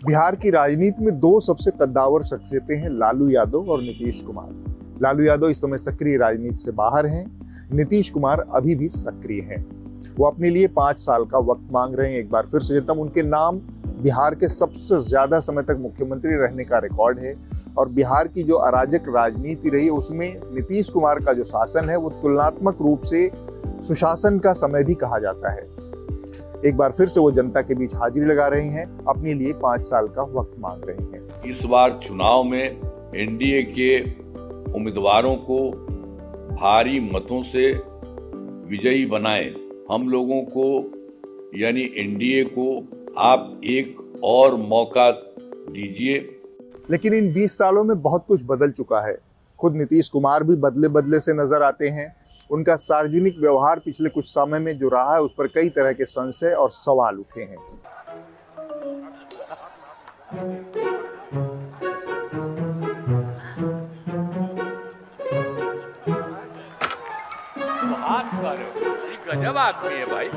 बिहार की राजनीति में दो सबसे कद्दावर शख्सियतें हैं, लालू यादव और नीतीश कुमार। लालू यादव इस समय सक्रिय राजनीति से बाहर हैं, नीतीश कुमार अभी भी सक्रिय हैं। वो अपने लिए 5 साल का वक्त मांग रहे हैं। एक बार फिर से जब उनके नाम बिहार के सबसे ज्यादा समय तक मुख्यमंत्री रहने का रिकॉर्ड है और बिहार की जो अराजक राजनीति रही उसमें नीतीश कुमार का जो शासन है वो तुलनात्मक रूप से सुशासन का समय भी कहा जाता है। एक बार फिर से वो जनता के बीच हाजिरी लगा रहे हैं, अपने लिए 5 साल का वक्त मांग रहे हैं। इस बार चुनाव में एनडीए के उम्मीदवारों को भारी मतों से विजयी बनाए। हम लोगों को यानी एनडीए को आप एक और मौका दीजिए। लेकिन इन 20 सालों में बहुत कुछ बदल चुका है। खुद नीतीश कुमार भी बदले बदले से नजर आते हैं। उनका सार्वजनिक व्यवहार पिछले कुछ समय में जो रहा है उस पर कई तरह के संशय और सवाल उठे हैं। गजब आदमी है भाई।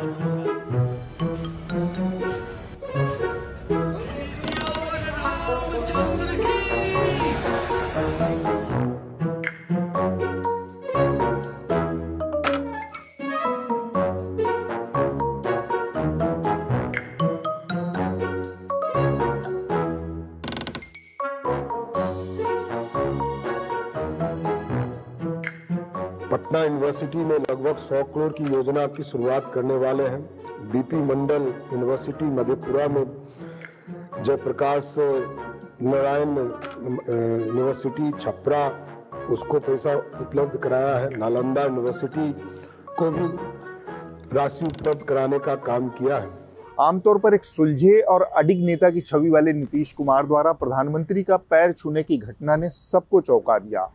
पटना यूनिवर्सिटी में लगभग 100 करोड़ की योजना की शुरुआत करने वाले हैं। बीपी मंडल यूनिवर्सिटी मधेपुरा में जयप्रकाश नारायण यूनिवर्सिटी छपरा, उसको पैसा उपलब्ध कराया है। नालंदा यूनिवर्सिटी को भी राशि उपलब्ध कराने का काम किया है। आमतौर पर एक सुलझे और अडिग नेता की छवि वाले नीतीश कुमार द्वारा प्रधानमंत्री का पैर छूने की घटना ने सबको चौंका दिया।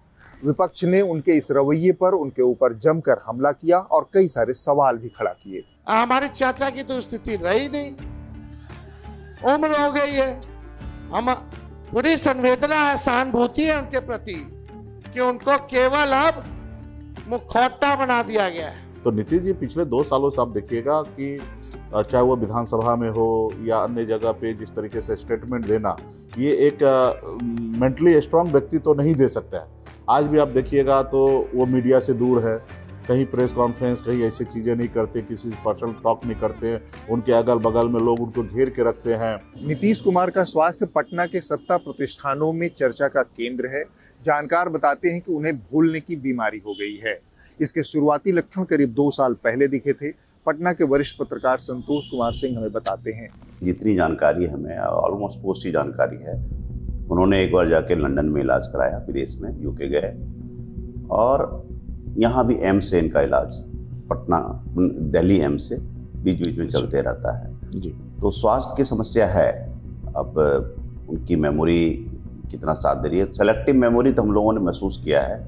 विपक्ष ने उनके इस रवैये पर उनके ऊपर जमकर हमला किया और कई सारे सवाल भी खड़ा किए। हमारे चाचा की तो स्थिति रही नहीं, उम्र हो गई है, हम पूरी संवेदना है, सहानुभूति है उनके प्रति कि उनको केवल अब मुखौटा बना दिया गया है। तो नीतीश जी पिछले 2 सालों से आप देखिएगा कि चाहे वो विधानसभा में हो या अन्य जगह पे जिस तरीके से स्टेटमेंट देना, ये एक मेंटली स्ट्रांग व्यक्ति तो नहीं दे सकता है। आज भी आप देखिएगा तो वो मीडिया से दूर है, कहीं प्रेस कॉन्फ्रेंस, कहीं ऐसी चीज़ें नहीं करते, किसी पर्सनल टॉक नहीं करते हैं। उनके अगल बगल में लोग उनको घेर के रखते हैं। नीतीश कुमार का स्वास्थ्य पटना के सत्ता प्रतिष्ठानों में चर्चा का केंद्र है। जानकार बताते हैं कि उन्हें भूलने की बीमारी हो गई है। इसके शुरुआती लक्षण करीब 2 साल पहले दिखे थे। पटना के वरिष्ठ पत्रकार संतोष कुमार सिंह हमें बताते हैं। जितनी जानकारी हमें ऑलमोस्ट पोस्ट ही जानकारी है, उन्होंने एक बार जाके लंदन में इलाज कराया, विदेश में यूके गए, और यहाँ भी एम्स से इनका इलाज, पटना दिल्ली एम्स से बीच बीच में चलते रहता है जी। तो स्वास्थ्य की समस्या है। अब उनकी मेमोरी कितना साथ दे रही है, सेलेक्टिव मेमोरी तो हम लोगों ने महसूस किया है,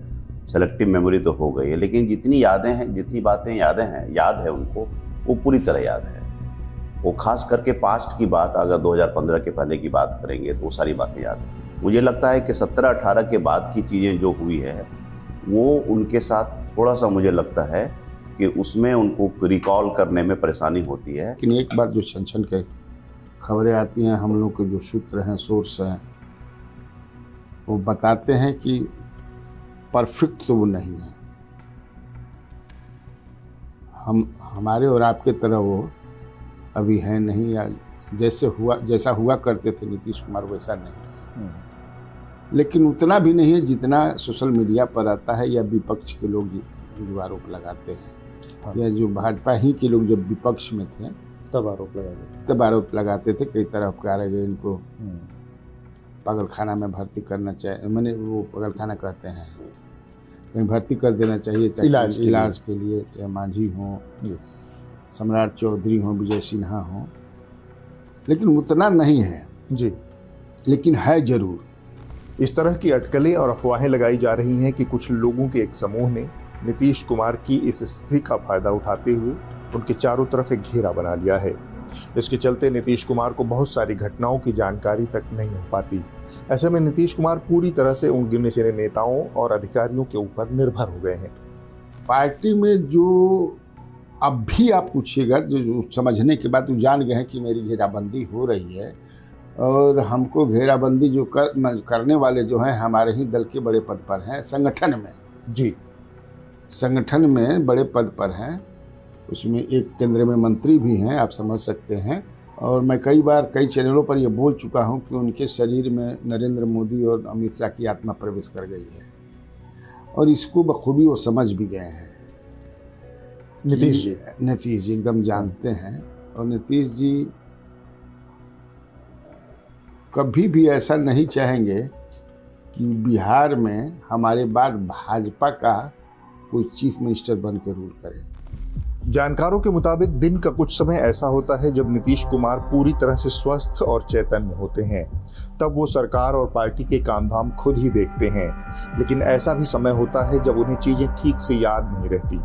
सेलेक्टिव मेमोरी तो हो गई है, लेकिन जितनी यादें हैं, जितनी बातें याद है उनको, वो पूरी तरह याद है। वो खास करके पास्ट की बात, अगर 2015 के पहले की बात करेंगे तो वो सारी बातें याद है। मुझे लगता है कि 17-18 के बाद की चीज़ें जो हुई है वो उनके साथ थोड़ा सा मुझे लगता है कि उसमें उनको रिकॉल करने में परेशानी होती है। लेकिन एक बार जो छन के खबरें आती हैं, हम लोग के जो सूत्र हैं, सोर्स हैं, वो बताते हैं कि परफेक्ट तो वो नहीं है। हमारे और आपके तरह वो अभी है नहीं, या जैसा हुआ करते थे नीतीश कुमार वैसा नहीं, लेकिन उतना भी नहीं है जितना सोशल मीडिया पर आता है या विपक्ष के लोग जो आरोप लगाते हैं। या जो भाजपा ही के लोग जब विपक्ष में थे तब आरोप लगाते थे कई तरह के इनको पागलखाना में भर्ती करना चाहिए, मैंने वो पागलखाना कहते हैं, कहीं भर्ती कर देना चाहिए, चाहे इलाज के लिए, चाहे मांझी हो, सम्राट चौधरी हो, विजय सिन्हा हो, लेकिन उतना नहीं है जी। लेकिन है जरूर। इस तरह की अटकलें और अफवाहें लगाई जा रही हैं कि कुछ लोगों के एक समूह ने नीतीश कुमार की इस स्थिति का फायदा उठाते हुए उनके चारों तरफ एक घेरा बना लिया है। इसके चलते नीतीश कुमार को बहुत सारी घटनाओं की जानकारी तक नहीं हो पाती। ऐसे में नीतीश कुमार पूरी तरह से उन गिने चुने नेताओं और अधिकारियों के ऊपर निर्भर हो गए हैं। पार्टी में जो अब भी आप पूछिएगा, जो समझने के बाद वो जान गए हैं कि मेरी घेराबंदी हो रही है और हमको घेराबंदी जो करने वाले जो हैं हमारे ही दल के बड़े पद पर हैं, संगठन में जी, संगठन में बड़े पद पर हैं। उसमें एक केंद्र में मंत्री भी हैं, आप समझ सकते हैं। और मैं कई बार कई चैनलों पर ये बोल चुका हूँ कि उनके शरीर में नरेंद्र मोदी और अमित शाह की आत्मा प्रवेश कर गई है, और इसको बखूबी वो समझ भी गए हैं। नीतीश जी एकदम जानते हैं। और नीतीश जी कभी भी ऐसा नहीं चाहेंगे कि बिहार में हमारे बाद भाजपा का कोई चीफ मिनिस्टर बन के रूल करे। जानकारों के मुताबिक दिन का कुछ समय ऐसा होता है जब नीतीश कुमार पूरी तरह से स्वस्थ और चैतन्य होते हैं। तब वो सरकार और पार्टी के काम धाम खुद ही देखते हैं। लेकिन ऐसा भी समय होता है जब उन्हें चीजें ठीक से याद नहीं रहती।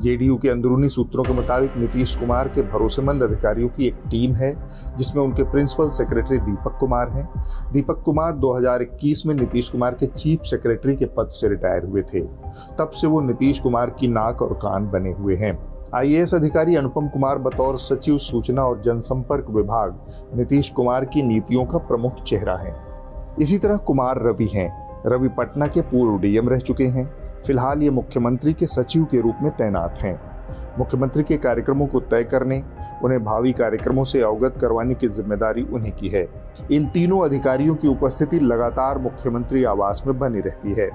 जेडीयू के अंदरूनी सूत्रों के मुताबिक नीतीश कुमार के भरोसेमंद अधिकारियों की एक टीम है, जिसमें उनके प्रिंसिपल सेक्रेटरी दीपक कुमार हैं। दीपक कुमार 2021 में नीतीश कुमार के चीफ सेक्रेटरी के पद से रिटायर हुए थे। तब से वो नीतीश कुमार की नाक और कान बने हुए हैं। आईएएस अधिकारी अनुपम कुमार बतौर सचिव सूचना और जनसंपर्क विभाग नीतीश कुमार की नीतियों का प्रमुख चेहरा है। इसी तरह कुमार रवि हैं। रवि पटना के पूर्व डीएम रह चुके हैं। फिलहाल ये मुख्यमंत्री के सचिव के रूप में तैनात हैं। मुख्यमंत्री के कार्यक्रमों को तय करने, उन्हें भावी कार्यक्रमों से अवगत करवाने की जिम्मेदारी उन्हीं की है। इन तीनों अधिकारियों की उपस्थिति लगातार मुख्यमंत्री आवास में बनी रहती है।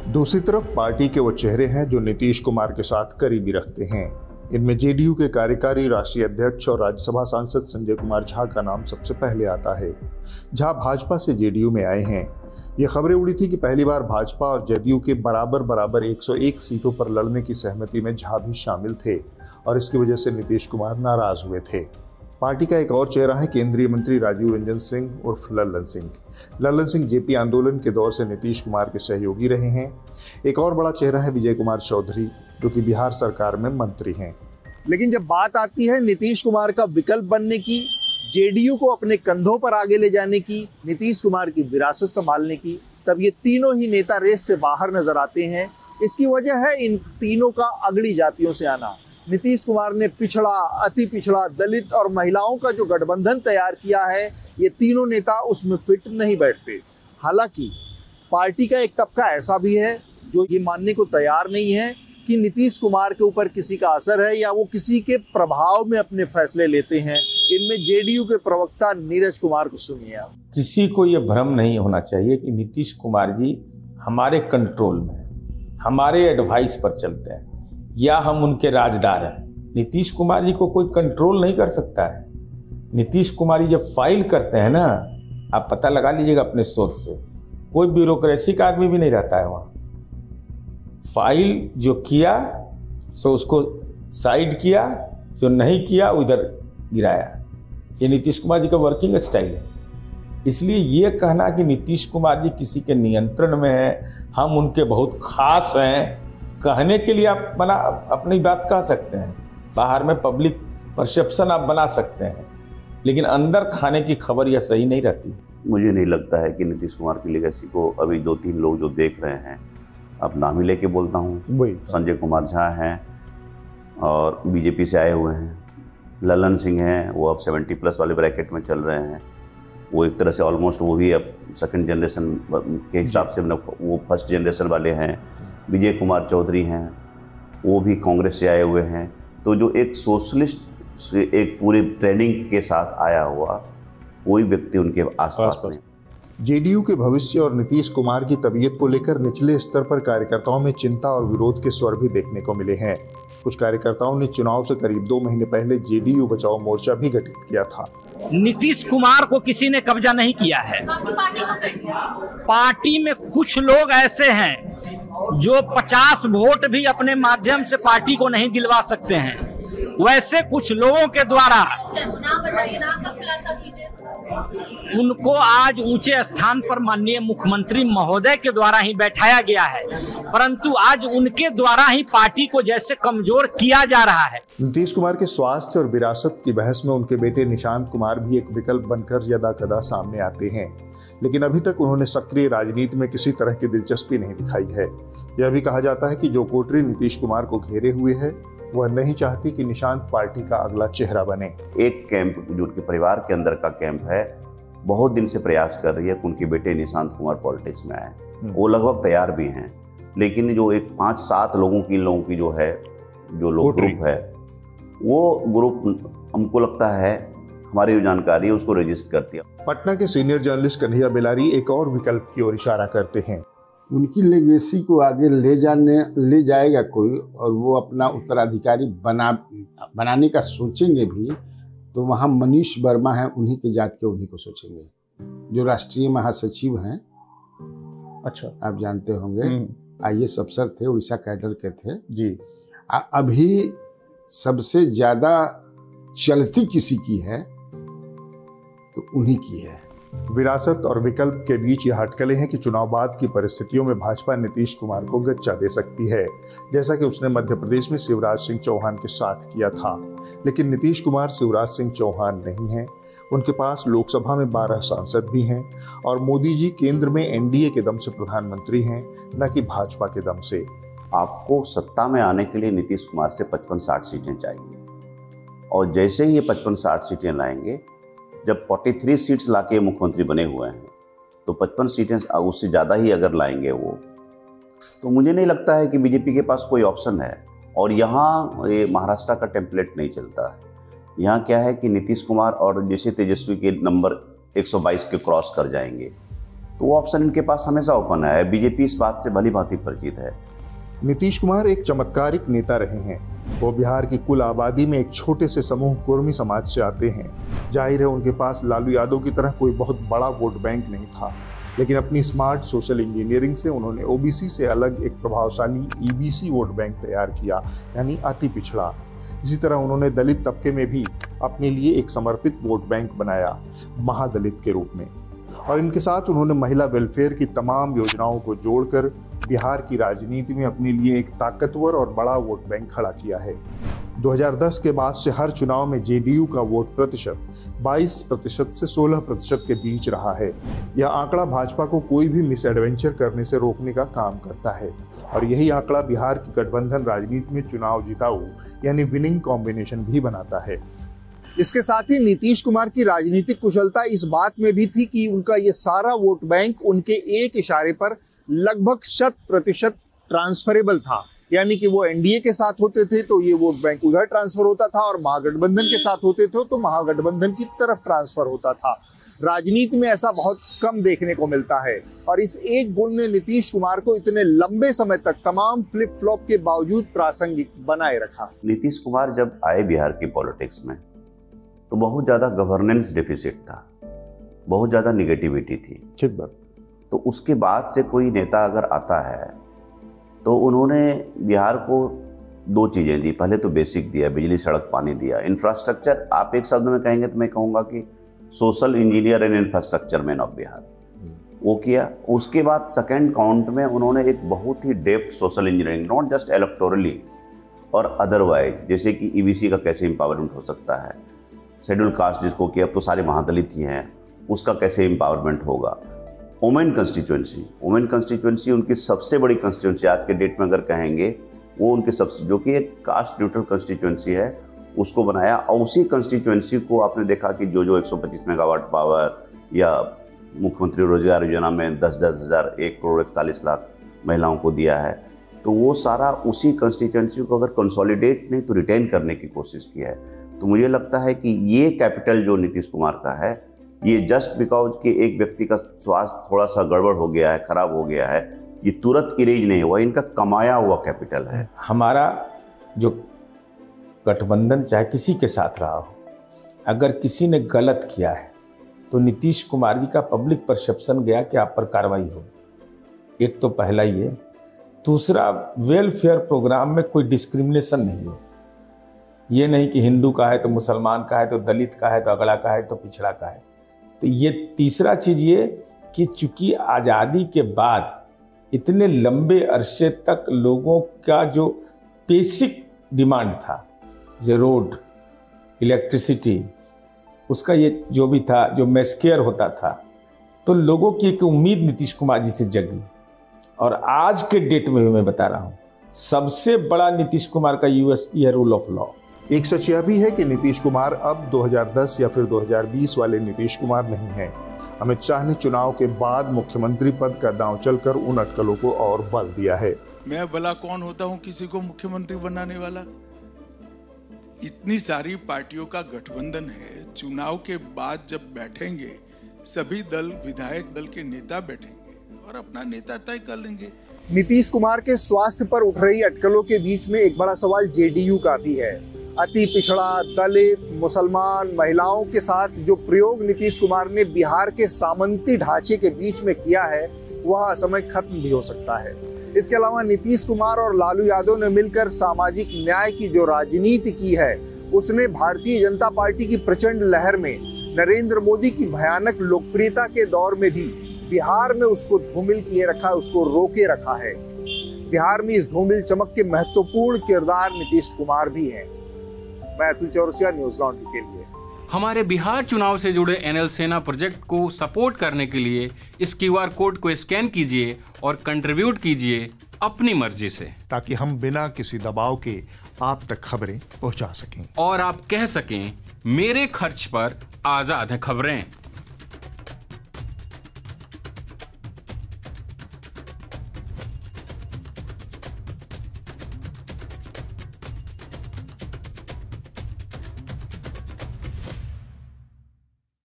दूसरी तरफ पार्टी के वो चेहरे हैं जो नीतीश कुमार के साथ करीबी रखते हैं। इनमें जेडीयू के कार्यकारी राष्ट्रीय अध्यक्ष और राज्यसभा सांसद संजय कुमार झा का नाम सबसे पहले आता है। झा भाजपा से जेडीयू में आए हैं। ये खबरें उड़ी थी कि पहली बार भाजपा और जेडीयू के बराबर 101 सीटों पर लड़ने की सहमति में झा भी शामिल थे, और इसकी वजह से नीतीश कुमार नाराज हुए थे। पार्टी का एक और चेहरा है केंद्रीय मंत्री राजीव रंजन सिंह उर्फ लल्लन सिंह। लल्लन सिंह जेपी आंदोलन के दौर से नीतीश कुमार के सहयोगी रहे हैं। एक और बड़ा चेहरा है विजय कुमार चौधरी, जो कि बिहार सरकार में मंत्री हैं। लेकिन जब बात आती है नीतीश कुमार का विकल्प बनने की, जेडीयू को अपने कंधों पर आगे ले जाने की, नीतीश कुमार की विरासत संभालने की, तब ये तीनों ही नेता रेस से बाहर नजर आते हैं। इसकी वजह है इन तीनों का अगड़ी जातियों से आना। नीतीश कुमार ने पिछड़ा, अति पिछड़ा, दलित और महिलाओं का जो गठबंधन तैयार किया है, ये तीनों नेता उसमें फिट नहीं बैठते। हालांकि पार्टी का एक तबका ऐसा भी है जो ये मानने को तैयार नहीं है कि नीतीश कुमार के ऊपर किसी का असर है या वो किसी के प्रभाव में अपने फैसले लेते हैं। इनमें जेडीयू के प्रवक्ता नीरज कुमार को सुनिए आप। किसी को ये भ्रम नहीं होना चाहिए कि नीतीश कुमार जी हमारे कंट्रोल में, हमारे एडवाइस पर चलते हैं या हम उनके राजदार हैं। नीतीश कुमार जी को कोई कंट्रोल नहीं कर सकता है। नीतीश कुमार जी जब फाइल करते हैं ना, आप पता लगा लीजिएगा अपने सोर्स से, कोई ब्यूरोक्रेसी का आदमी भी नहीं रहता है वहाँ। फाइल जो किया सो उसको साइड किया, जो नहीं किया उधर गिराया। ये नीतीश कुमार जी का वर्किंग स्टाइल है। इसलिए ये कहना कि नीतीश कुमार जी किसी के नियंत्रण में है, हम उनके बहुत खास हैं, कहने के लिए आप अपनी बात कह सकते हैं, बाहर में पब्लिक परसेप्शन आप बना सकते हैं, लेकिन अंदर खाने की खबर यह सही नहीं रहती। मुझे नहीं लगता है कि नीतीश कुमार की लेगेसी को अभी 2-3 लोग जो देख रहे हैं, अब नाम ही लेके बोलता हूँ, संजय कुमार झा हैं और बीजेपी से आए हुए हैं। लल्लन सिंह हैं, वो अब 70+ वाले ब्रैकेट में चल रहे हैं। वो एक तरह से ऑलमोस्ट वो भी अब सेकंड जनरेशन के हिसाब से वो फर्स्ट जनरेशन वाले हैं। विजय कुमार चौधरी हैं, वो भी कांग्रेस से आए हुए हैं। तो जो एक सोशलिस्ट से एक पूरे ट्रेनिंग के साथ आया हुआ कोई व्यक्ति उनके आसपास में। जेडीयू के भविष्य और नीतीश कुमार की तबीयत को लेकर निचले स्तर पर कार्यकर्ताओं में चिंता और विरोध के स्वर भी देखने को मिले हैं। कुछ कार्यकर्ताओं ने चुनाव से करीब 2 महीने पहले जेडीयू बचाओ मोर्चा भी गठित किया था। नीतीश कुमार को किसी ने कब्जा नहीं किया है। पार्टी में कुछ लोग ऐसे हैं जो 50 वोट भी अपने माध्यम से पार्टी को नहीं दिलवा सकते हैं। वैसे कुछ लोगों के द्वारा उनको आज ऊंचे स्थान पर माननीय मुख्यमंत्री महोदय के द्वारा ही बैठाया गया है, परंतु आज उनके द्वारा ही पार्टी को जैसे कमजोर किया जा रहा है। नीतीश कुमार के स्वास्थ्य और विरासत की बहस में उनके बेटे निशांत कुमार भी एक विकल्प बनकर यदाकदा सामने आते हैं, लेकिन अभी तक उन्होंने सक्रिय राजनीति में किसी तरह की दिलचस्पी नहीं दिखाई है। यह भी कहा जाता है कि जो कोटरी नीतीश कुमार को घेरे हुए है, वह नहीं चाहती कि निशांत पार्टी का अगला चेहरा बने। एक कैंप जो उनके परिवार के अंदर का कैंप है, बहुत दिन से प्रयास कर रही है कि उनके बेटे निशांत कुमार पॉलिटिक्स में आए। वो लगभग तैयार भी हैं, लेकिन जो एक 5-7 लोगों की जो है जो लोग ग्रुप है, वो ग्रुप हमको लगता है, हमारी जो जानकारी है उसको रजिस्टर कर दिया। पटना के सीनियर जर्नलिस्ट कन्हैया बेलारी एक और विकल्प की ओर इशारा करते हैं। उनकी लेगेसी को आगे ले जाएगा कोई, और वो अपना उत्तराधिकारी बनाने का सोचेंगे भी, तो वहाँ मनीष वर्मा है, उन्हीं के जात के, उन्हीं को सोचेंगे, जो राष्ट्रीय महासचिव हैं। अच्छा, आप जानते होंगे, IAS अफसर थे, उड़ीसा कैडर के थे जी। अभी सबसे ज्यादा चलती किसी की है तो उन्हीं की है। विरासत और विकल्प के बीच यह अटकलें हैं कि चुनाव बाद की परिस्थितियों में भाजपा नीतीश कुमार को गच्चा दे सकती है, जैसा कि उसने मध्य प्रदेश में शिवराज सिंह चौहान के साथ किया था। लेकिन नीतीश कुमार शिवराज सिंह चौहान नहीं हैं। उनके पास लोकसभा में 12 सांसद भी हैं और मोदी जी केंद्र में NDA के दम से प्रधानमंत्री हैं, न कि भाजपा के दम से। आपको सत्ता में आने के लिए नीतीश कुमार से 55-60 सीटें चाहिए, और जैसे ही ये 55-60 सीटें लाएंगे, जब 43 सीट्स लाके मुख्यमंत्री बने हुए हैं, तो 55 सीटें उससे ज़्यादा ही अगर लाएंगे वो, तो मुझे नहीं लगता है कि बीजेपी के पास कोई ऑप्शन है। और यहाँ ये महाराष्ट्र का टेम्पलेट नहीं चलता है। यहाँ क्या है कि नीतीश कुमार और जैसे तेजस्वी के नंबर 122 के क्रॉस कर जाएंगे, तो वो ऑप्शन इनके पास हमेशा ओपन है। बीजेपी इस बात से भली भांति परिचित है। नीतीश कुमार एक चमत्कारिक नेता रहे हैं। वो बिहार की कुल आबादी में एक छोटे से समूह कुर्मी समाज से आते हैं। जाहिर है उनके पास लालू यादव की तरह कोई बहुत बड़ा वोट बैंक नहीं था, लेकिन अपनी स्मार्ट सोशल इंजीनियरिंग से उन्होंने OBC से अलग एक प्रभावशाली EBC वोट बैंक तैयार किया, यानी अति पिछड़ा। इसी तरह उन्होंने दलित तबके में भी अपने लिए एक समर्पित वोट बैंक बनाया, महादलित के रूप में। और इनके साथ उन्होंने महिला वेलफेयर की तमाम योजनाओं को जोड़कर बिहार की राजनीति में अपने लिए एक ताकतवर और बड़ा वोट बैंक खड़ा किया है। 2010 के बाद से हर चुनाव में JDU का वोट प्रतिशत 22% से 16% के बीच रहा है। यह आंकड़ा भाजपा को कोई भी मिसएडवेंचर करने से रोकने का काम करता है, और यही आंकड़ा बिहार की गठबंधन राजनीति में चुनाव जिताऊ यानी विनिंग कॉम्बिनेशन भी बनाता है। इसके साथ ही नीतीश कुमार की राजनीतिक कुशलता इस बात में भी थी कि उनका ये सारा वोट बैंक उनके एक इशारे पर लगभग 100% ट्रांसफरेबल था, यानी कि वो NDA के साथ होते थे तो ये वोट बैंक उधर ट्रांसफर होता था, और महागठबंधन के साथ होते थे तो महागठबंधन की तरफ ट्रांसफर होता था। राजनीति में ऐसा बहुत कम देखने को मिलता है, और इस एक गुण ने नीतीश कुमार को इतने लंबे समय तक तमाम फ्लिप फ्लॉप के बावजूद प्रासंगिक बनाए रखा। नीतीश कुमार जब आए बिहार की पॉलिटिक्स में, तो बहुत ज़्यादा गवर्नेंस डेफिसिट था, बहुत ज़्यादा निगेटिविटी थी। ठीक बात। तो उसके बाद से कोई नेता अगर आता है तो उन्होंने बिहार को 2 चीज़ें दी। पहले तो बेसिक दिया, बिजली सड़क पानी दिया। इंफ्रास्ट्रक्चर आप एक शब्द में कहेंगे तो मैं कहूँगा कि social engineer and infrastructure man of Bihar, वो किया। उसके बाद सेकेंड काउंट में उन्होंने एक बहुत ही depth social engineering, not just electorally और अदरवाइज, जैसे कि EBC का कैसे एम्पावरमेंट हो सकता है, शेड्यूल कास्ट जिसको कि अब तो सारे महादलित ही हैं, उसका कैसे एम्पावरमेंट होगा। वुमेन कंस्टिट्यूएंसी उनकी सबसे बड़ी कंस्टिट्यूएंसी आज के डेट में अगर कहेंगे, वो उनके सबसे, जो कि एक कास्ट न्यूट्रल कंस्टिट्यूएंसी है, उसको बनाया। और उसी कंस्टिट्यूएंसी को आपने देखा कि जो 125 मेगावाट पावर या मुख्यमंत्री रोजगार योजना में 10-10 हज़ार 1 करोड़ 41 लाख महिलाओं को दिया है, तो वो सारा उसी कंस्टिट्यूएंसी को अगर कंसोलिडेट नहीं तो रिटेन करने की कोशिश की है। तो मुझे लगता है कि ये कैपिटल जो नीतीश कुमार का है, ये जस्ट बिकॉज कि एक व्यक्ति का स्वास्थ्य थोड़ा सा गड़बड़ हो गया है, खराब हो गया है, ये तुरंत इरेज नहीं हुआ, इनका कमाया हुआ कैपिटल है। हमारा जो गठबंधन चाहे किसी के साथ रहा हो, अगर किसी ने गलत किया है तो नीतीश कुमार जी का पब्लिक परसेप्शन गया कि आप पर कार्रवाई हो। एक तो पहला ये। दूसरा, वेलफेयर प्रोग्राम में कोई डिस्क्रिमिनेशन नहीं हो। ये नहीं कि हिंदू का है तो मुसलमान का है, तो दलित का है तो अगला का है तो पिछड़ा का है। तो ये तीसरा चीज़ ये कि चूंकि आज़ादी के बाद इतने लंबे अरसे तक लोगों का जो बेसिक डिमांड था, जो रोड, इलेक्ट्रिसिटी, उसका ये जो भी था, जो मैस्केयर होता था, तो लोगों की एक उम्मीद नीतीश कुमार जी से जगी। और आज के डेट में भी मैं बता रहा हूँ, सबसे बड़ा नीतीश कुमार का USP है रूल ऑफ लॉ। एक सच यह भी है कि नीतीश कुमार अब 2010 या फिर 2020 वाले नीतीश कुमार नहीं हैं। अमित शाह ने चुनाव के बाद मुख्यमंत्री पद का दांव चलकर उन अटकलों को और बल दिया है। मैं भला कौन होता हूं किसी को मुख्यमंत्री बनाने वाला? इतनी सारी पार्टियों का गठबंधन है, चुनाव के बाद जब बैठेंगे सभी दल, विधायक दल के नेता बैठेंगे और अपना नेता तय कर लेंगे। नीतीश कुमार के स्वास्थ्य पर उठ रही अटकलों के बीच में एक बड़ा सवाल जेडीयू का भी है। अति पिछड़ा, दलित, मुसलमान, महिलाओं के साथ जो प्रयोग नीतीश कुमार ने बिहार के सामंती ढांचे के बीच में किया है वह असमय खत्म भी हो सकता है। इसके अलावा नीतीश कुमार और लालू यादव ने मिलकर सामाजिक न्याय की जो राजनीति की है उसने भारतीय जनता पार्टी की प्रचंड लहर में, नरेंद्र मोदी की भयानक लोकप्रियता के दौर में भी बिहार में उसको धूमिल किए रखा, उसको रोके रखा है। बिहार में इस धूमिल चमक के महत्वपूर्ण किरदार नीतीश कुमार भी हैं। मैं अतुल चौरसिया, न्यूज लॉन्ड्री के लिए। हमारे बिहार चुनाव से जुड़े एनएल सेना प्रोजेक्ट को सपोर्ट करने के लिए इस क्यूआर कोड को स्कैन कीजिए और कंट्रीब्यूट कीजिए अपनी मर्जी से, ताकि हम बिना किसी दबाव के आप तक खबरें पहुंचा सकें और आप कह सकें मेरे खर्च पर आजाद है खबरें।